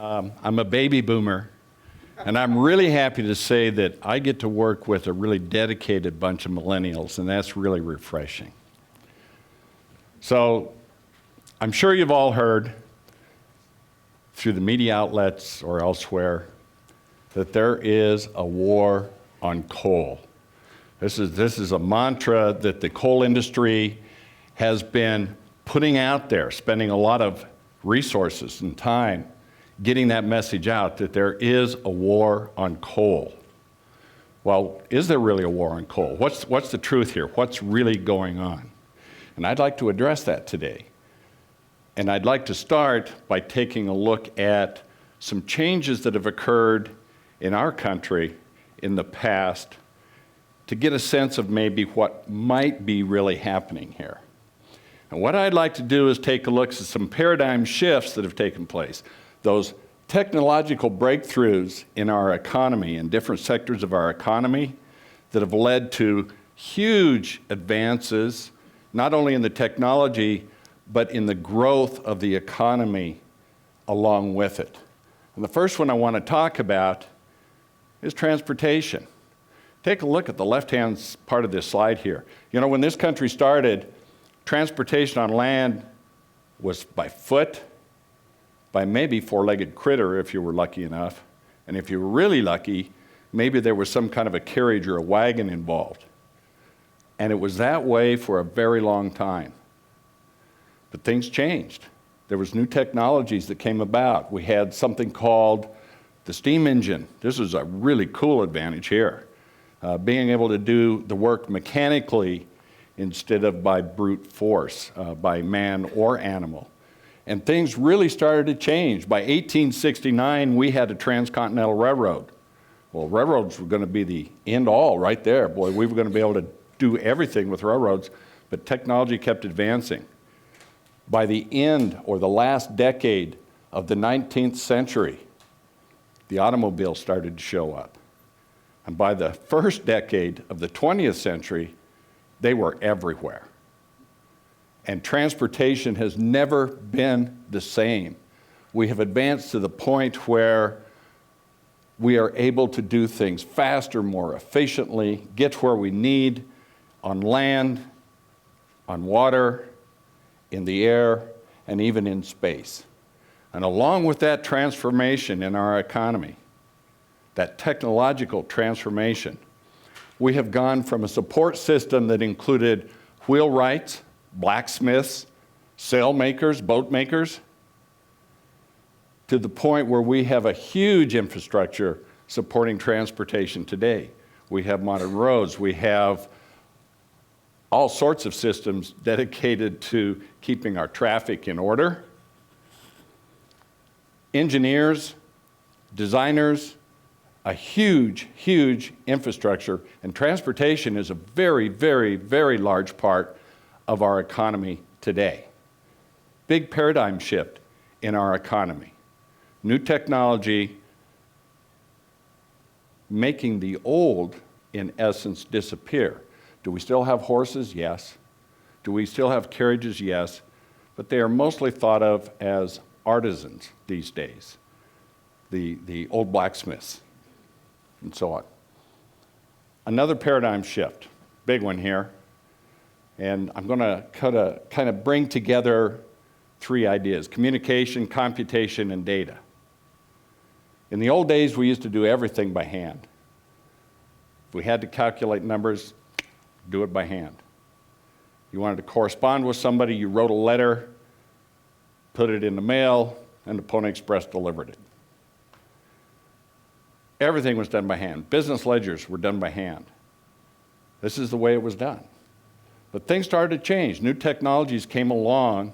I'm a baby boomer, and I'm really happy to say that I get to work with a really dedicated bunch of millennials, and that's really refreshing. So, I'm sure you've all heard through the media outlets or elsewhere that there is a war on coal. This is a mantra that the coal industry has been putting out there, spending a lot of resources and time getting that message out that there is a war on coal. Well, is there really a war on coal? What's the truth here? What's really going on? And I'd like to address that today. And I'd like to start by taking a look at some changes that have occurred in our country in the past to get a sense of maybe what might be really happening here. And what I'd like to do is take a look at some paradigm shifts that have taken place. Those technological breakthroughs in our economy, in different sectors of our economy, that have led to huge advances, not only in the technology, but in the growth of the economy along with it. And the first one I want to talk about is transportation. Take a look at the left-hand part of this slide here. You know, when this country started, transportation on land was by foot, by maybe four-legged critter if you were lucky enough. And if you were really lucky, maybe there was some kind of a carriage or a wagon involved. And it was that way for a very long time. But things changed. There was new technologies that came about. We had something called the steam engine. This is a really cool advantage here. Being able to do the work mechanically instead of by brute force, by man or animal. And things really started to change. By 1869, we had a transcontinental railroad. Well, railroads were going to be the end all right there. Boy, we were going to be able to do everything with railroads, but technology kept advancing. By the end or the last decade of the 19th century, the automobile started to show up. And by the first decade of the 20th century, they were everywhere. And transportation has never been the same. We have advanced to the point where we are able to do things faster, more efficiently, get where we need on land, on water, in the air, and even in space. And along with that transformation in our economy, that technological transformation, we have gone from a support system that included wheelwrights, blacksmiths, sail makers, boat makers, to the point where we have a huge infrastructure supporting transportation today. We have modern roads, we have all sorts of systems dedicated to keeping our traffic in order. Engineers, designers, a huge, huge infrastructure, and transportation is a very, very, very large part of our economy today. Big paradigm shift in our economy. New technology making the old, in essence, disappear. Do we still have horses? Yes. Do we still have carriages? Yes. But they are mostly thought of as artisans these days, the old blacksmiths, and so on. Another paradigm shift, big one here, and I'm going to kind of bring together three ideas: communication, computation, and data. In the old days, we used to do everything by hand. If we had to calculate numbers, do it by hand. You wanted to correspond with somebody, you wrote a letter, put it in the mail, and the Pony Express delivered it. Everything was done by hand. Business ledgers were done by hand. This is the way it was done. But things started to change. New technologies came along,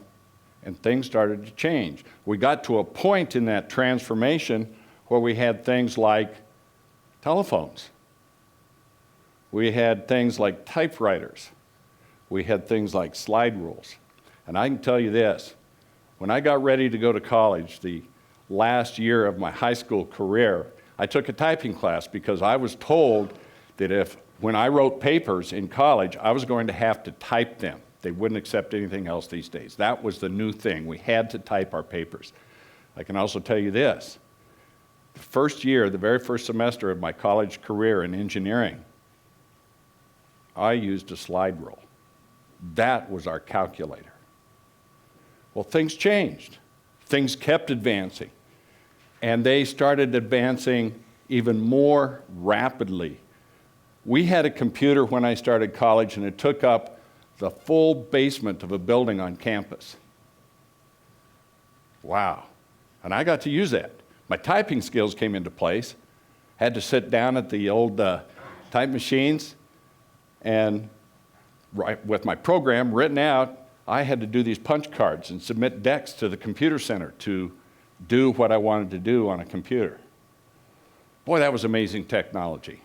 and things started to change. We got to a point in that transformation where we had things like telephones. We had things like typewriters. We had things like slide rules. And I can tell you this, when I got ready to go to college, the last year of my high school career, I took a typing class because I was told that when I wrote papers in college, I was going to have to type them. They wouldn't accept anything else these days. That was the new thing. We had to type our papers. I can also tell you this. The first year, the very first semester of my college career in engineering, I used a slide rule. That was our calculator. Well, things changed. Things kept advancing. And they started advancing even more rapidly. We had a computer when I started college, and it took up the full basement of a building on campus. Wow. And I got to use that. My typing skills came into place. Had to sit down at the old type machines, and with my program written out, I had to do these punch cards and submit decks to the computer center to do what I wanted to do on a computer. Boy, that was amazing technology.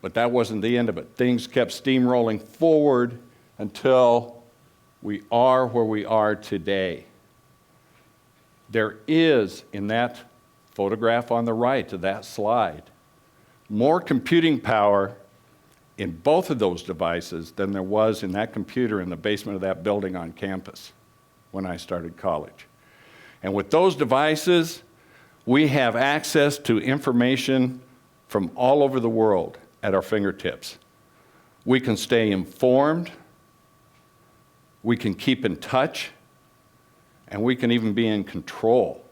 But that wasn't the end of it. Things kept steamrolling forward until we are where we are today. There is, in that photograph on the right of that slide, more computing power in both of those devices than there was in that computer in the basement of that building on campus when I started college. And with those devices, we have access to information from all over the world at our fingertips. We can stay informed, we can keep in touch, and we can even be in control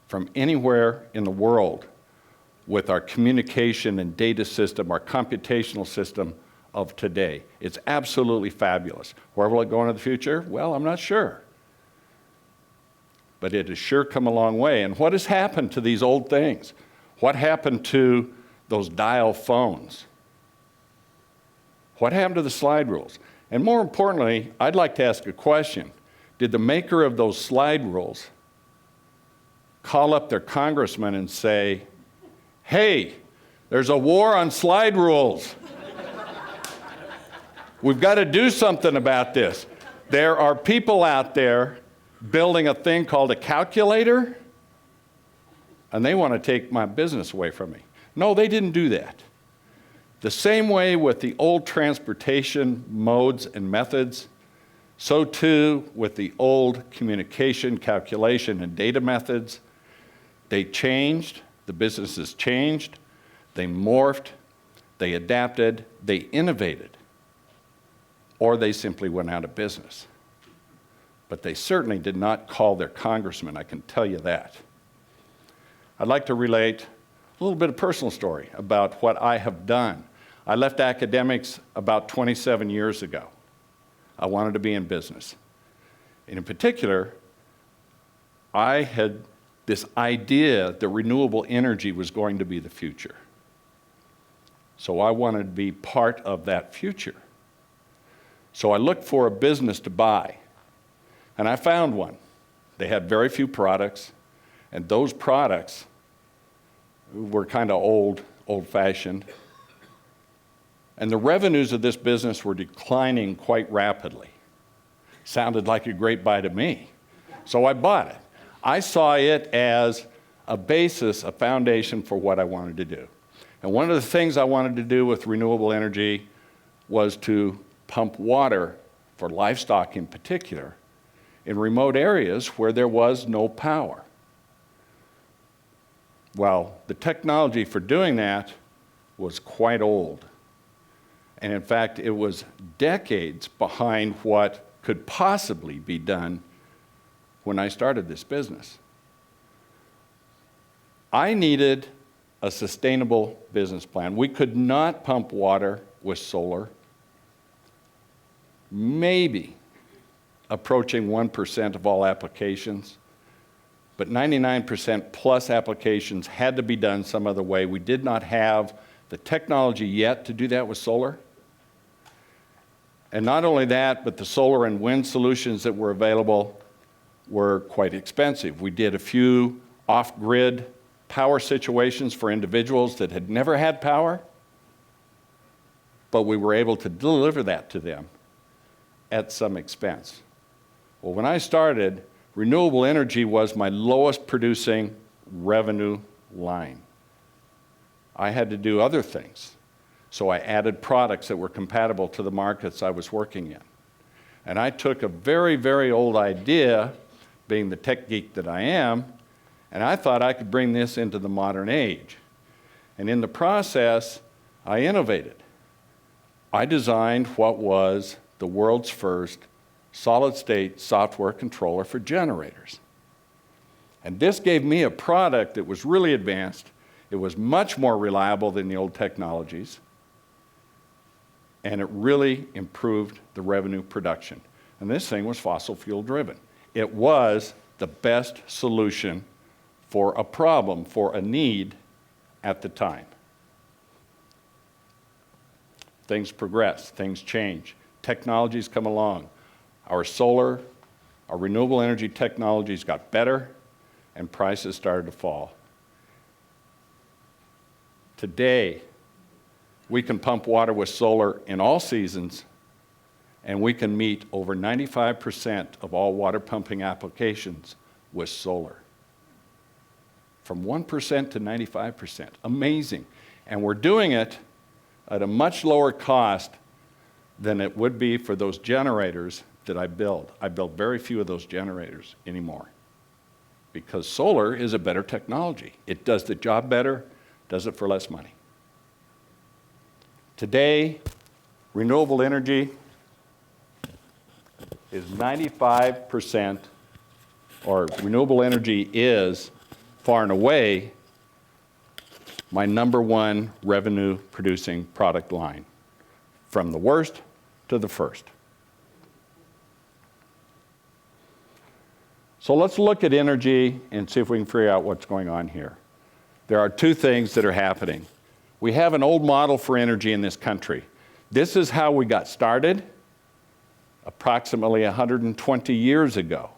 from anywhere in the world with our communication and data system, our computational system of today. It's absolutely fabulous. Where will it go into the future? Well, I'm not sure. But it has sure come a long way. And what has happened to these old things? What happened to those dial phones? What happened to the slide rules? And more importantly, I'd like to ask a question. Did the maker of those slide rules call up their congressman and say, hey, there's a war on slide rules. We've got to do something about this. There are people out there building a thing called a calculator, and they want to take my business away from me. No, they didn't do that. The same way with the old transportation modes and methods, so too with the old communication, calculation, and data methods. They changed, the businesses changed, they morphed, they adapted, they innovated, or they simply went out of business. But they certainly did not call their congressman, I can tell you that. I'd like to relate a little bit of personal story about what I have done. I left academics about 27 years ago. I wanted to be in business. And in particular, I had this idea that renewable energy was going to be the future. So I wanted to be part of that future. So I looked for a business to buy, and I found one. They had very few products, and those products were kind of old-fashioned. And the revenues of this business were declining quite rapidly. Sounded like a great buy to me. So I bought it. I saw it as a basis, a foundation for what I wanted to do. And one of the things I wanted to do with renewable energy was to pump water, for livestock in particular, in remote areas where there was no power. Well, the technology for doing that was quite old. And in fact, it was decades behind what could possibly be done when I started this business. I needed a sustainable business plan. We could not pump water with solar, maybe approaching 1% of all applications, but 99% plus applications had to be done some other way. We did not have the technology yet to do that with solar. And not only that, but the solar and wind solutions that were available were quite expensive. We did a few off-grid power situations for individuals that had never had power, but we were able to deliver that to them at some expense. Well, when I started, renewable energy was my lowest producing revenue line. I had to do other things. So I added products that were compatible to the markets I was working in. And I took a very, very old idea being the tech geek that I am, and I thought I could bring this into the modern age. And in the process, I innovated. I designed what was the world's first solid-state software controller for generators. And this gave me a product that was really advanced. It was much more reliable than the old technologies, and it really improved the revenue production. And this thing was fossil fuel driven. It was the best solution for a problem, for a need at the time. Things progress, things change, technologies come along. Our solar, our renewable energy technologies got better, and prices started to fall. Today, we can pump water with solar in all seasons, and we can meet over 95% of all water pumping applications with solar. From 1% to 95%, amazing. And we're doing it at a much lower cost than it would be for those generators that I build. I build very few of those generators anymore because solar is a better technology. It does the job better, does it for less money. Today, renewable energy is 95%, or renewable energy is far and away my #1 revenue producing product line, from the worst to the first. So let's look at energy and see if we can figure out what's going on here. There are two things that are happening. We have an old model for energy in this country. This is how we got started approximately 120 years ago.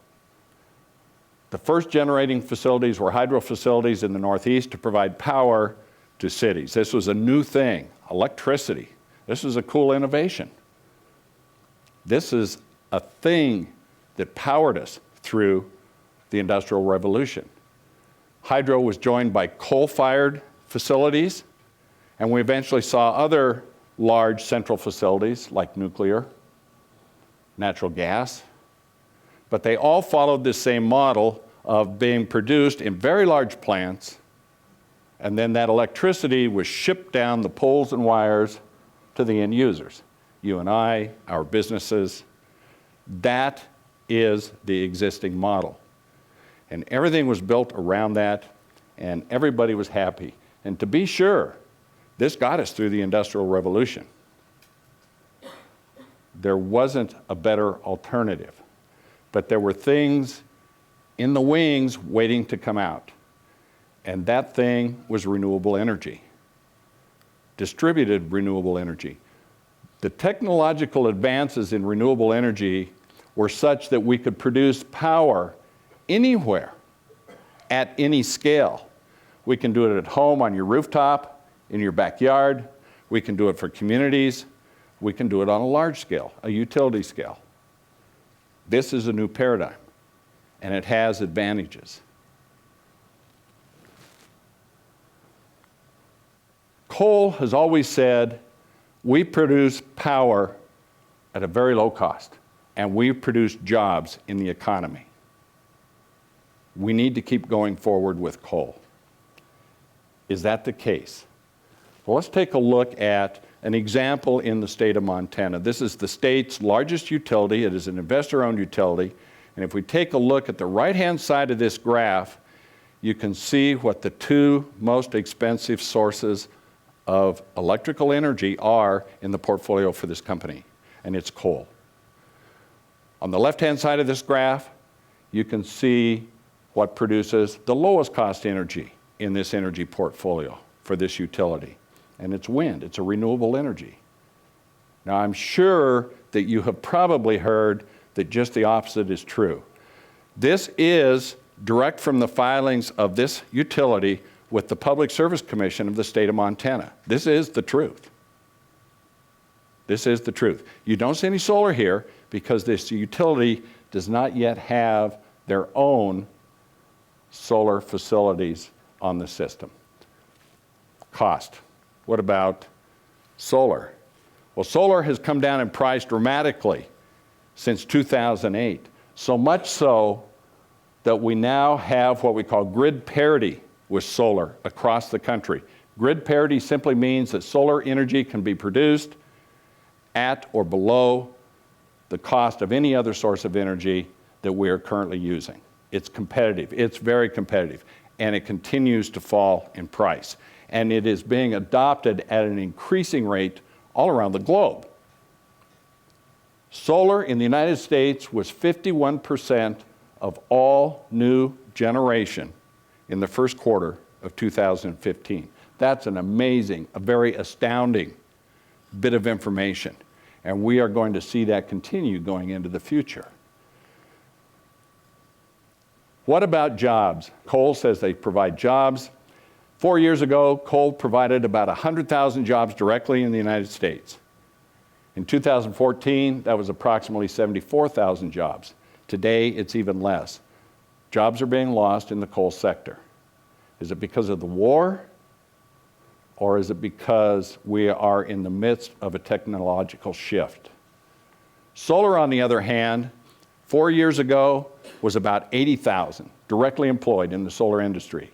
The first generating facilities were hydro facilities in the Northeast to provide power to cities. This was a new thing, electricity. This is a cool innovation. This is a thing that powered us through the Industrial Revolution. Hydro was joined by coal-fired facilities, and we eventually saw other large central facilities like nuclear, natural gas, but they all followed this same model of being produced in very large plants, and then that electricity was shipped down the poles and wires to the end users. You and I, our businesses. That is the existing model. And everything was built around that, and everybody was happy. And to be sure, this got us through the Industrial Revolution. There wasn't a better alternative, but there were things in the wings waiting to come out. And that thing was renewable energy, distributed renewable energy. The technological advances in renewable energy were such that we could produce power anywhere, at any scale. We can do it at home, on your rooftop, in your backyard. We can do it for communities. We can do it on a large scale, a utility scale. This is a new paradigm, and it has advantages. Coal has always said, we produce power at a very low cost, and we produce jobs in the economy. We need to keep going forward with coal. Is that the case? Well, let's take a look at an example in the state of Montana. This is the state's largest utility. It is an investor-owned utility. And if we take a look at the right-hand side of this graph, you can see what the two most expensive sources of electrical energy are in the portfolio for this company, and it's coal. On the left-hand side of this graph, you can see what produces the lowest cost energy in this energy portfolio for this utility. And it's wind. It's a renewable energy. Now, I'm sure that you have probably heard that just the opposite is true. This is direct from the filings of this utility with the Public Service Commission of the state of Montana. This is the truth. This is the truth. You don't see any solar here because this utility does not yet have their own solar facilities on the system. Cost. What about solar? Well, solar has come down in price dramatically since 2008. So much so that we now have what we call grid parity with solar across the country. Grid parity simply means that solar energy can be produced at or below the cost of any other source of energy that we are currently using. It's competitive. It's very competitive. And it continues to fall in price. And it is being adopted at an increasing rate all around the globe. Solar in the United States was 51% of all new generation in the first quarter of 2015. That's an amazing, a very astounding bit of information. And we are going to see that continue going into the future. What about jobs? Coal says they provide jobs. 4 years ago, coal provided about 100,000 jobs directly in the United States. In 2014, that was approximately 74,000 jobs. Today, it's even less. Jobs are being lost in the coal sector. Is it because of the war? Or is it because we are in the midst of a technological shift? Solar, on the other hand, 4 years ago was about 80,000 directly employed in the solar industry.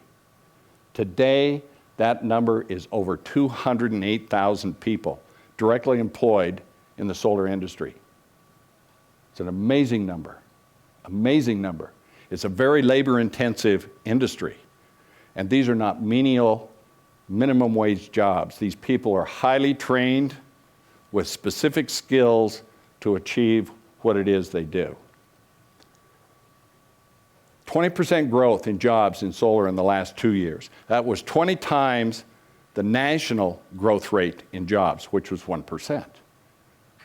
Today, that number is over 208,000 people directly employed in the solar industry. It's an amazing number, amazing number. It's a very labor-intensive industry. And these are not menial, minimum wage jobs. These people are highly trained with specific skills to achieve what it is they do. 20% growth in jobs in solar in the last 2 years. That was 20 times the national growth rate in jobs, which was 1%.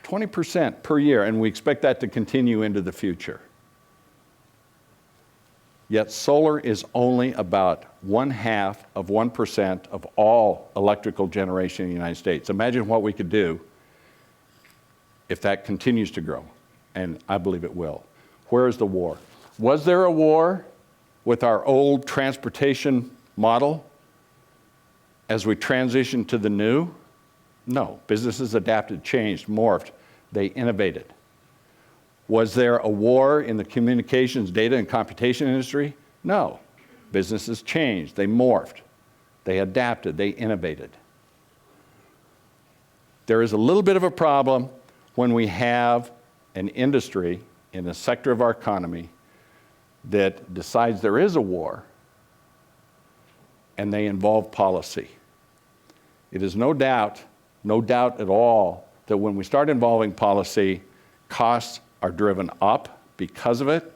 20% per year, and we expect that to continue into the future. Yet solar is only about 0.5% of all electrical generation in the United States. Imagine what we could do if that continues to grow, and I believe it will. Where is the war? Was there a war with our old transportation model as we transitioned to the new? No. Businesses adapted, changed, morphed. They innovated. Was there a war in the communications, data, and computation industry? No. Businesses changed. They morphed. They adapted. They innovated. There is a little bit of a problem when we have an industry in a sector of our economy that decides there is a war and they involve policy. It is no doubt at all, that when we start involving policy, costs are driven up because of it.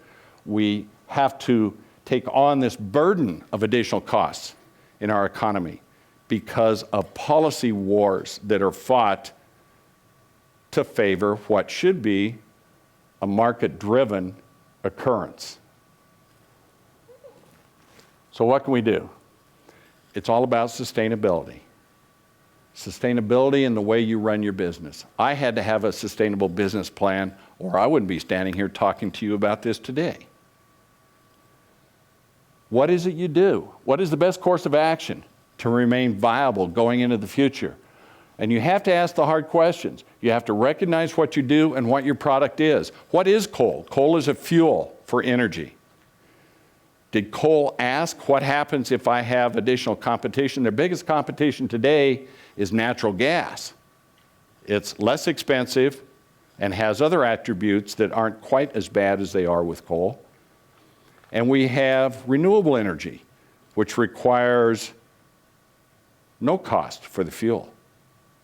We have to take on this burden of additional costs in our economy because of policy wars that are fought to favor what should be a market-driven occurrence. So what can we do? It's all about sustainability. Sustainability in the way you run your business. I had to have a sustainable business plan, or I wouldn't be standing here talking to you about this today. What is it you do? What is the best course of action to remain viable going into the future? And you have to ask the hard questions. You have to recognize what you do and what your product is. What is coal? Coal is a fuel for energy. Did coal ask what happens if I have additional competition? Their biggest competition today is natural gas. It's less expensive and has other attributes that aren't quite as bad as they are with coal. And we have renewable energy, which requires no cost for the fuel.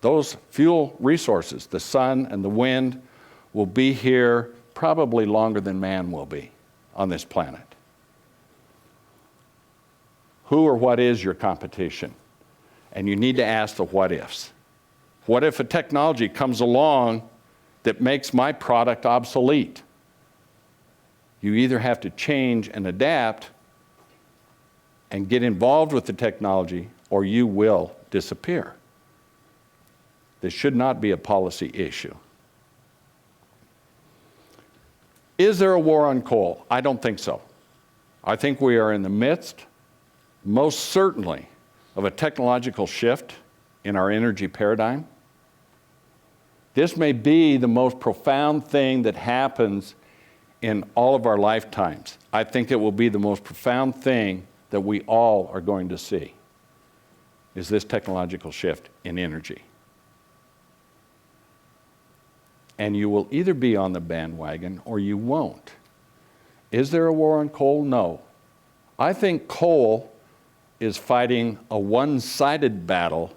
Those fuel resources, the sun and the wind, will be here probably longer than man will be on this planet. Who or what is your competition? And you need to ask the what ifs. What if a technology comes along that makes my product obsolete? You either have to change and adapt and get involved with the technology, or you will disappear. This should not be a policy issue. Is there a war on coal? I don't think so. I think we are in the midst, most certainly, of a technological shift in our energy paradigm. This may be the most profound thing that happens in all of our lifetimes. I think it will be the most profound thing that we all are going to see, is this technological shift in energy. And you will either be on the bandwagon or you won't. Is there a war on coal? No. I think coal is fighting a one-sided battle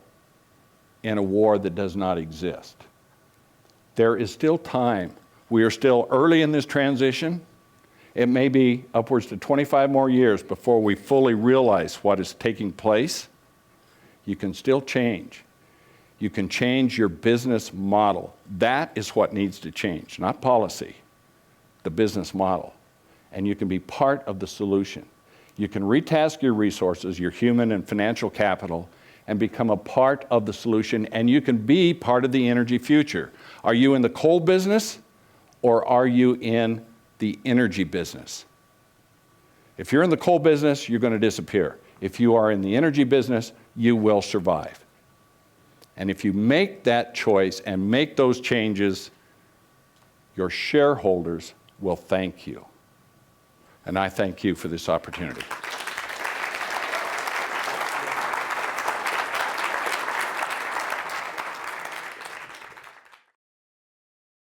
in a war that does not exist. There is still time. We are still early in this transition. It may be upwards to 25 more years before we fully realize what is taking place. You can still change. You can change your business model. That is what needs to change, not policy, the business model. And you can be part of the solution. You can retask your resources, your human and financial capital, and become a part of the solution, and you can be part of the energy future. Are you in the coal business, or are you in the energy business? If you're in the coal business, you're going to disappear. If you are in the energy business, you will survive. And if you make that choice and make those changes, your shareholders will thank you. And I thank you for this opportunity.